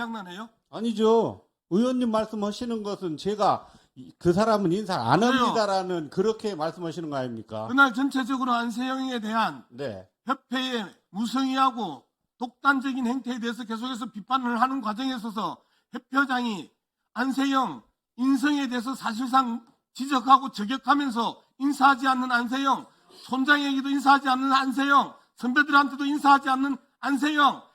장난해요? 아니죠. 의원님 말씀하시는 것은 제가 그 사람은 인사 안 그래요. 합니다라는 그렇게 말씀하시는 거 아닙니까? 그날 전체적으로 안세영에 대한 네. 협회의 무성의하고 독단적인 행태에 대해서 계속해서 비판을 하는 과정에 있어서 협회장이 안세영 인성에 대해서 사실상 지적하고 저격하면서 인사하지 않는 안세영, 손장에게도 인사하지 않는 안세영, 선배들한테도 인사하지 않는 안세영,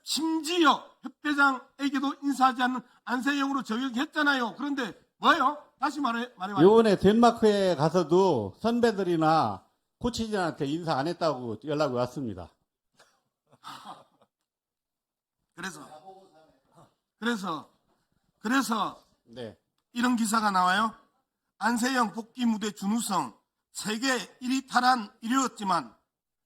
심지어 협회장에게도 인사하지 않는 안세영으로 저격했잖아요. 그런데 뭐예요? 다시 말해봐요. 요번에 덴마크에 가서도 선배들이나 코치진한테 인사 안 했다고 연락이 왔습니다. 그래서 네. 이런 기사가 나와요. 안세영 복귀 무대 준우승 세계 1위 탈환 이르렀지만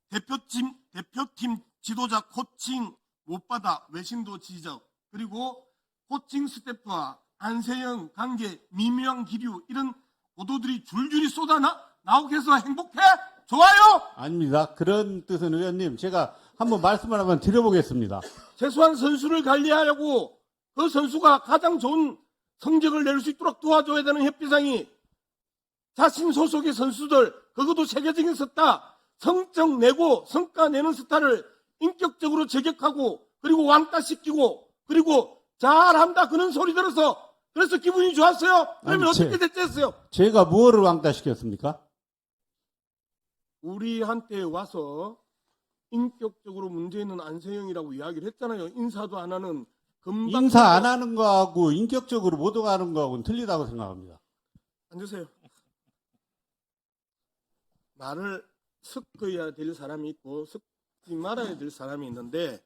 대표팀 지도자 코칭 못 받아 외신도 지적, 그리고 코칭 스태프와 안세영 관계 미묘한 기류, 이런 보도들이 줄줄이 나오게 해서 행복해? 좋아요? 아닙니다. 그런 뜻은 의원님, 제가 한번 말씀을 한번 드려보겠습니다. 최소한 선수를 관리하려고 그 선수가 가장 좋은 성적을 낼 수 있도록 도와줘야 되는 협회장이 자신 소속의 선수들, 그것도 세계적인 스타, 성적 내고 성과 내는 스타를 인격적으로 저격하고 그리고 왕따시키고 그리고 잘한다 그런 소리 들어서 그래서 기분이 좋았어요? 그러면 아니, 어떻게 대처했어요? 제가 무엇을 왕따시켰습니까? 우리한테 와서 인격적으로 문제 있는 안세영이라고 이야기를 했잖아요. 인사도 안 하는 금방 인사 안 하는 거하고 인격적으로 못 오가는 거하고는 틀리다고 생각합니다. 앉으세요. 말을 섞어야 될 사람이 있고 섞지 말아야 될 사람이 있는데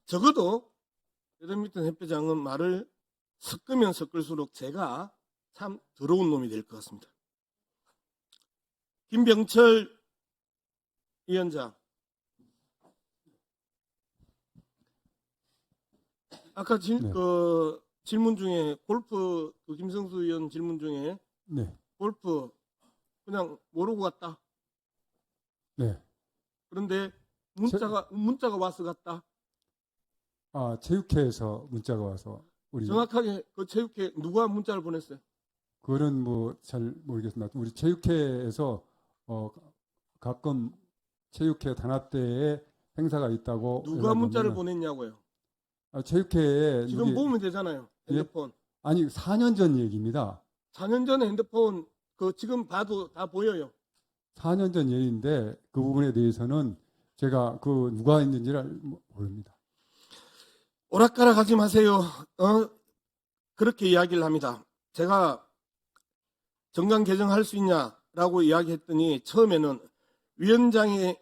적어도 배드민턴 협회장은 말을 섞으면 섞을수록 제가 참 더러운 놈이 될 것 같습니다. 김병철 위원장, 아까 질문 중에 골프 김성수 의원 질문 중에 네, 골프 그냥 모르고 갔다. 네. 그런데 문자가 와서 갔다. 아, 체육회에서 문자가 와서 우리 정확하게 그 체육회 누가 문자를 보냈어요? 그거는 뭐 잘 모르겠습니다. 우리 체육회에서 가끔 체육회 단합대에 행사가 있다고 누가 연락이 문자를 오면은- 보냈냐고요? 체육회에 지금 누기- 보면 되잖아요. 핸드폰. 아니 4년 전 얘기입니다. 4년 전에 핸드폰 지금 봐도 다 보여요. 4년 전 얘기인데 그 부분에 대해서는 제가 그 누가 했는지를 모릅니다. 오락가락 하지 마세요. 그렇게 이야기를 합니다. 제가 정관 개정할 수 있냐라고 이야기했더니 처음에는 위원장이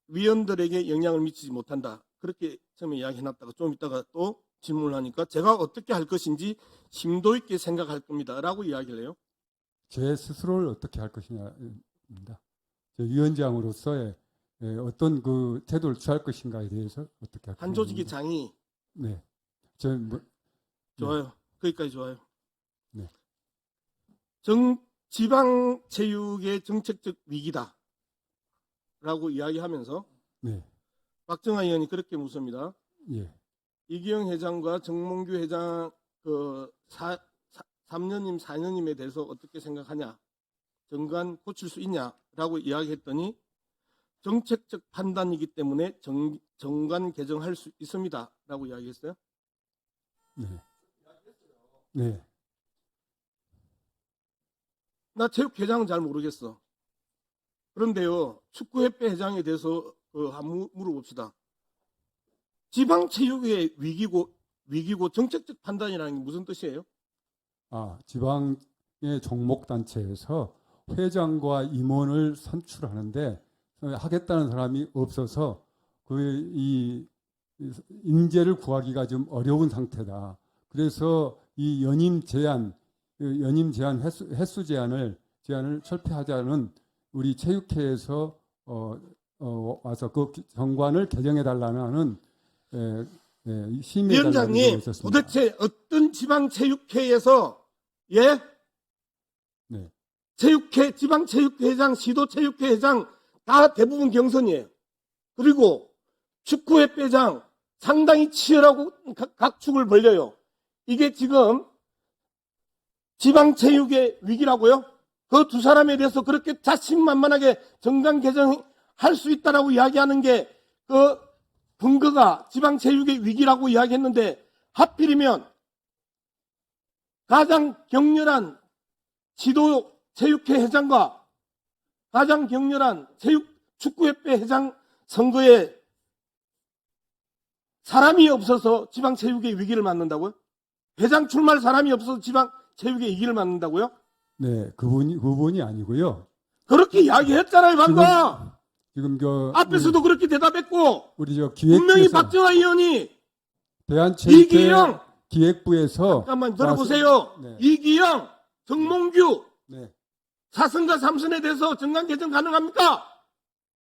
위원들에게 영향을 미치지 못한다. 그렇게 처음에 이야기해놨다가 좀 있다가 또 질문을 하니까 제가 어떻게 할 것인지 심도 있게 생각할 겁니다. 라고 이야기를 해요. 제 스스로를 어떻게 할 것이냐입니다. 제 위원장으로서의 어떤 그 태도를 취할 것인가에 대해서 어떻게 할 한 조직의 것인가. 장이 네. 좋아요. 거기까지 좋아요. 네. 지방체육의 정책적 위기다. 라고 이야기하면서 네. 박정하 의원이 그렇게 묻습니다. 예. 이기영 회장과 정몽규 회장 3년임 4년임에 대해서 어떻게 생각하냐? 정관 고칠 수 있냐라고 이야기했더니 정책적 판단이기 때문에 정관 개정할 수 있습니다라고 이야기했어요. 네. 네. 나 체육회장은 잘 모르겠어. 그런데요, 축구협회 회장에 대해서 한번 물어봅시다. 지방체육의 위기고 정책적 판단이라는 게 무슨 뜻이에요? 지방의 종목단체에서 회장과 임원을 선출하는데 하겠다는 사람이 없어서 이 인재를 구하기가 좀 어려운 상태다. 그래서 이 연임 제한 횟수 제한을 철폐하자는 우리 체육회에서 와서 그 정관을 개정해 달라는 심의에 위원장님, 도대체 어떤 지방체육회에서 네. 체육회, 지방체육회장, 시도체육회장 다 대부분 경선이에요. 그리고 축구협회장 상당히 치열하고 각축을 벌려요. 이게 지금 지방체육의 위기라고요? 그 두 사람에 대해서 그렇게 자신만만하게 정당 개정할 수 있다라고 이야기하는 게 그 근거가 지방체육의 위기라고 이야기했는데 하필이면 가장 격렬한 지도체육회 회장과 가장 격렬한 축구협회 회장 선거에 사람이 없어서 지방체육의 위기를 맞는다고요? 회장 출마할 사람이 없어서 지방체육의 위기를 맞는다고요? 네, 그분이 아니고요. 그렇게 이야기했잖아요, 방금. 지금 그 앞에서도 그렇게 대답했고 우리 저 분명히 기획부에서 박정아 의원이 대한체육회 이기영 기획부에서 잠깐만 들어보세요. 네. 이기영, 정몽규 네. 4선과 3선에 대해서 정당 개정 가능합니까?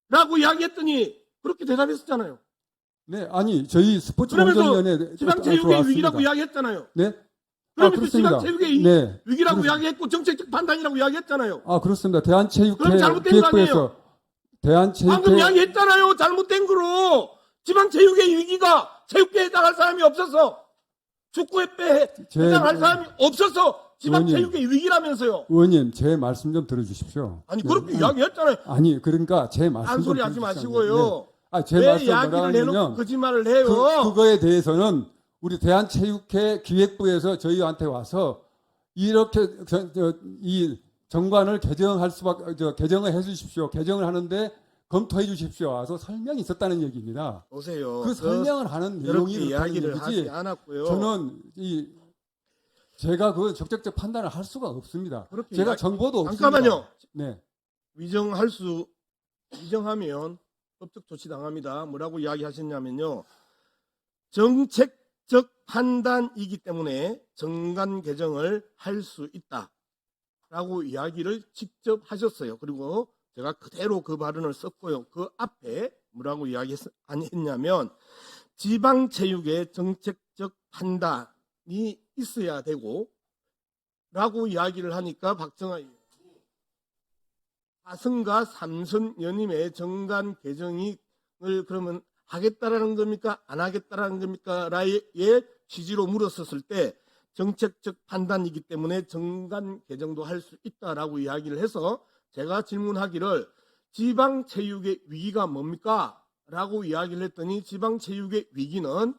라고 이야기했더니 그렇게 대답했었잖아요. 네, 아니 저희 스포츠 그러면서 공정위원회 지방체육의 들어왔습니다. 위기라고 이야기했잖아요. 네. 그러면서 지방체육의 네. 위기라고 그렇습니다. 이야기했고 정책적 판단이라고 이야기했잖아요. 아, 그렇습니다. 대한체육회 그럼 잘못된 거 기획부에서 방금 대한체육회 이야기했잖아요. 잘못된 거로 지방체육의 위기가 체육회에 해당할 사람이 없어서 축구협회에 해당할 사람이 없어서 지방체육의 위기라면서요. 의원님 제 말씀 좀 들어주십시오. 아니 그렇게 이야기했잖아요. 아니 그러니까 제 말씀 좀 딴소리 하지 들어주십시오. 마시고요. 네. 아, 제 왜 말씀 이야기를 뭐라 해놓고 하냐면 거짓말을 해요? 그거에 대해서는 우리 대한체육회 기획부에서 저희한테 와서 이렇게 이 정관을 개정할 수밖에 개정을 해주십시오. 개정을 하는데 검토해 주십시오. 와서 설명이 있었다는 얘기입니다. 보세요. 그 설명을 하는 그렇게 내용이 그렇다는 이야기를 하지 얘기지. 않았고요. 저는 제가 그 적극적 판단을 할 수가 없습니다. 그렇게 제가 이야기- 정보도 없습니다. 잠깐만요. 네, 위정하면 법적 조치 당합니다. 뭐라고 이야기하셨냐면요. 정책적 판단이기 때문에 정관 개정을 할 수 있다라고 이야기를 직접 하셨어요. 그리고 제가 그대로 그 발언을 썼고요. 그 앞에 뭐라고 이야기했냐면 지방체육의 정책적 판단이 있어야 되고 라고 이야기를 하니까 박정아 의원이 4선과 3선 연임의 정관 개정을 그러면 하겠다라는 겁니까? 안 하겠다라는 겁니까? 라의 취지로 물었었을 때 정책적 판단이기 때문에 정관 개정도 할 수 있다라고 이야기를 해서 제가 질문하기를 지방체육의 위기가 뭡니까? 라고 이야기를 했더니 지방체육의 위기는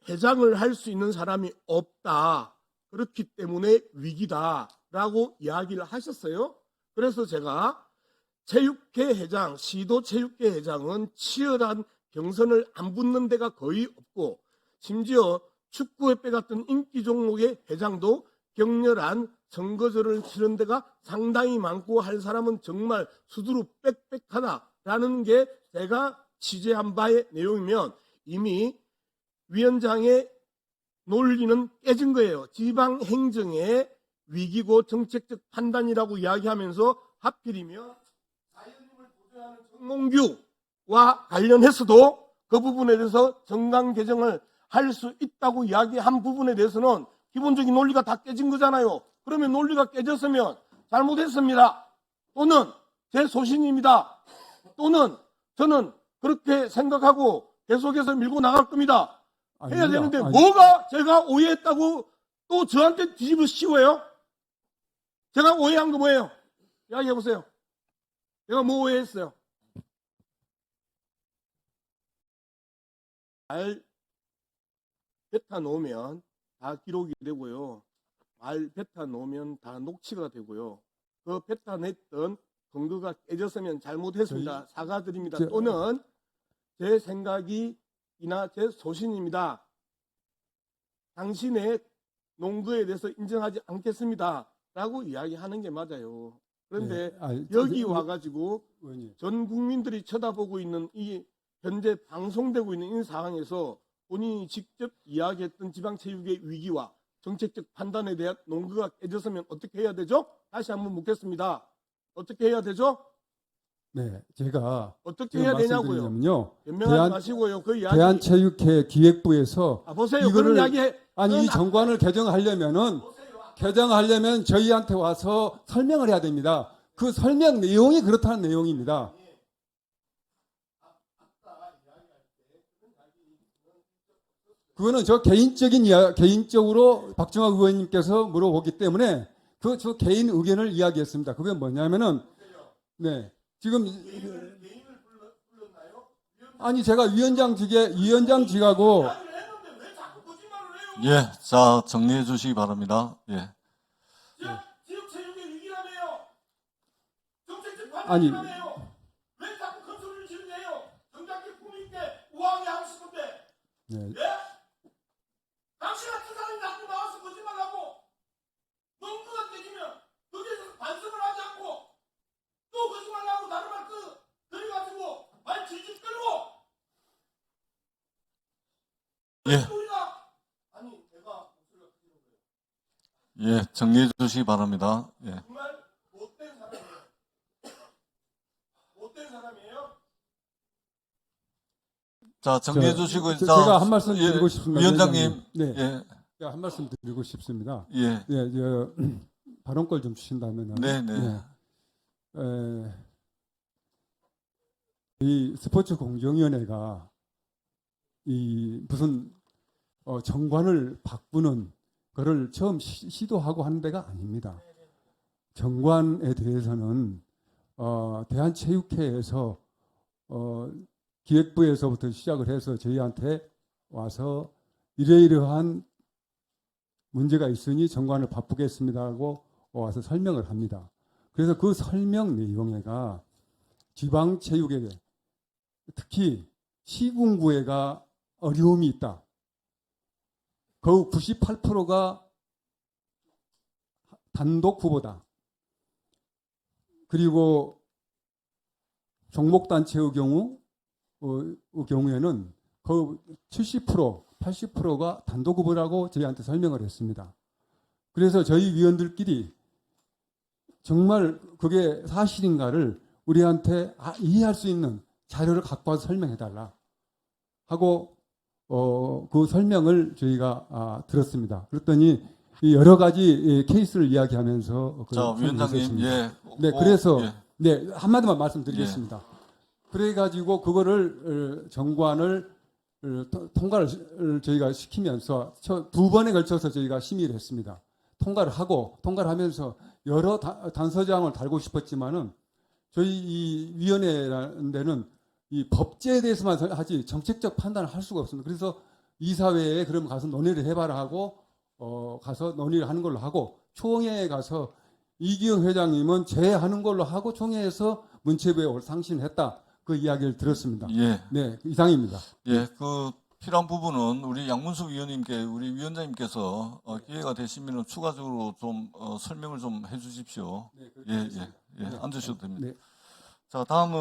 회장을 할 수 있는 사람이 없다. 그렇기 때문에 위기다라고 이야기를 하셨어요. 그래서 제가 체육회 회장, 시도체육회 회장은 치열한 경선을 안 붙는 데가 거의 없고 심지어 축구협회 같은 인기 종목의 회장도 격렬한 선거제를 치른 데가 상당히 많고 할 사람은 정말 수두룩 빽빽하다라는 게 제가 취재한 바의 내용이면 이미 위원장의 논리는 깨진 거예요. 지방행정의 위기고 정책적 판단이라고 이야기하면서 하필이면 자연님을 보좌하는 정몽규와 관련해서도 그 부분에 대해서 정당 개정을 할 수 있다고 이야기한 부분에 대해서는 기본적인 논리가 다 깨진 거잖아요. 그러면 논리가 깨졌으면 잘못했습니다. 또는 제 소신입니다. 또는 저는 그렇게 생각하고 계속해서 밀고 나갈 겁니다. 해야 되는데 뭐가 제가 오해했다고 또 저한테 뒤집어 씌워요? 제가 오해한 거 뭐예요? 이야기해 보세요. 제가 뭐 오해했어요? 말 뱉어 놓으면 다 기록이 되고요. 말 뱉어 놓으면 다 녹취가 되고요. 그 뱉어냈던 근거가 깨졌으면 잘못했습니다. 사과드립니다. 또는 제 생각이나 제 소신입니다. 당신의 농구에 대해서 인정하지 않겠습니다. 라고 이야기하는 게 맞아요. 그런데 여기 와가지고 전 국민들이 쳐다보고 있는 이 현재 방송되고 있는 이 상황에서 본인이 직접 이야기했던 지방체육의 위기와 정책적 판단에 대한 논거가 깨졌으면 어떻게 해야 되죠? 다시 한번 묻겠습니다. 어떻게 해야 되죠? 네, 제가 어떻게 해야 되냐고요? 변명하지 마시고요. 그 이야기. 대한체육회 기획부에서 보세요. 이거를 그런 이야기 이 정관을 개정하려면 저희한테 와서 설명을 해야 됩니다. 그 설명 내용이 그렇다는 내용입니다. 그거는 저 개인적으로 박정학 의원님께서 물어보기 때문에 저 개인 의견을 이야기했습니다. 그게 뭐냐면은, 네. 지금, 아니, 제가 위원장직하고, 예, 자, 정리해 주시기 바랍니다. 예. 지역체육의 위기라며요. 정책적 아니, 반대라며요. 왜 자꾸 큰 소리를 지르세요? 정작게 국민께 우아하게 하고 싶은데. 네. 예? 당신 같은 사람이 자꾸 나와서 거짓말하고 농구가 깨지면 거기에서 반성을 하지 않고 또 거짓말하고 다른 말 들여가지고 말 질질 끌고 예. 우리가 아니 내가 목소리가 크게 거예요. 예, 정리해 주시기 바랍니다. 예. 정말 못된 사람이에요. 못된 사람이에요. 자, 정리해 주시고, 자, 제가 한 말씀 예, 드리고 싶습니다. 위원장님. 네. 예, 제가 한 말씀 드리고 싶습니다. 예, 예, 발언권 좀 주신다면. 네, 네. 이 스포츠 공정위원회가 이 무슨 정관을 바꾸는 거를 처음 시도하고 하는 데가 아닙니다. 정관에 대해서는 대한체육회에서 기획부에서부터 시작을 해서 저희한테 와서 이러이러한 문제가 있으니 정관을 바꾸겠습니다 하고 와서 설명을 합니다. 그래서 그 설명 내용에가 지방체육회, 특히 시군구회가 어려움이 있다. 거의 98%가 단독 후보다. 그리고 종목단체의 경우에는 거의 70%, 80%가 단독 후보라고 저희한테 설명을 했습니다. 그래서 저희 위원들끼리 정말 그게 사실인가를 우리한테 이해할 수 있는 자료를 갖고 와서 설명해달라 하고 그 설명을 저희가 들었습니다. 그랬더니 이 여러 가지 케이스를 이야기하면서 자, 위원장님, 예. 네, 그래서 예. 네, 한마디만 말씀드리겠습니다. 그래가지고 그거를 정관을 통과를 저희가 시키면서 두 번에 걸쳐서 저희가 심의를 했습니다. 통과를 하면서 여러 단서장을 달고 싶었지만은 저희 이 위원회라는 데는 이 법제에 대해서만 하지 정책적 판단을 할 수가 없습니다. 그래서 이사회에 그럼 가서 논의를 해봐라 하고 가서 논의를 하는 걸로 하고 총회에 가서 이기영 회장님은 제하는 걸로 하고 총회에서 문체부에 상신했다. 그 이야기를 들었습니다. 예. 네, 이상입니다. 예, 그 필요한 부분은 우리 양문숙 위원님께 우리 위원장님께서 기회가 되시면 추가적으로 좀 설명을 좀 해주십시오. 네, 예, 예, 예, 앉으셔도 됩니다. 네. 자, 다음은